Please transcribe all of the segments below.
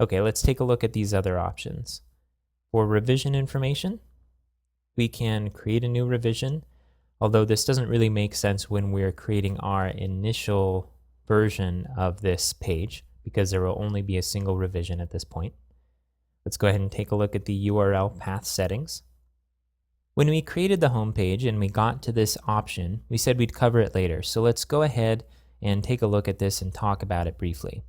Okay, let's take a look at these other options. For revision information, we can create a new revision, although this doesn't really make sense when we're creating our initial version of this page because there will only be a single revision at this point. Let's go ahead and take a look at the URL path settings. When we created the home page and we got to this option, we said we'd cover it later. So let's go ahead and take a look at this and talk about it briefly.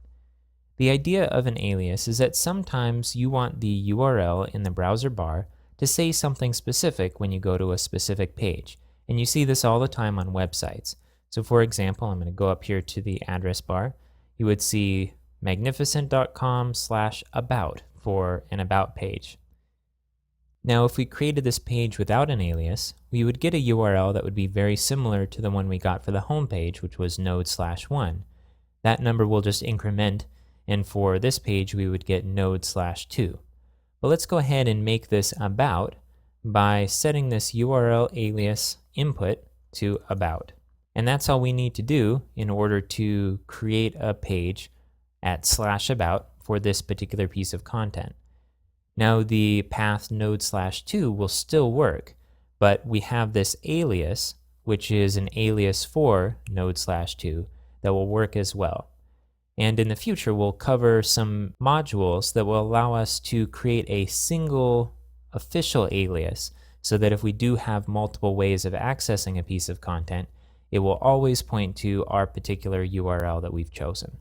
The idea of an alias is that sometimes you want the URL in the browser bar to say something specific when you go to a specific page. And you see this all the time on websites. So for example, I'm going to go up here to the address bar. You would see magnificent.com/about for an about page. Now, if we created this page without an alias, we would get a URL that would be very similar to the one we got for the home page, which was node/1. That number will just increment, and for this page, we would get node/2. But let's go ahead and make this about by setting this URL alias input to about. And that's all we need to do in order to create a page at /about for this particular piece of content. Now the path node/2 will still work, but we have this alias, which is an alias for node/2, that will work as well. And in the future, we'll cover some modules that will allow us to create a single official alias so that if we do have multiple ways of accessing a piece of content, it will always point to our particular URL that we've chosen.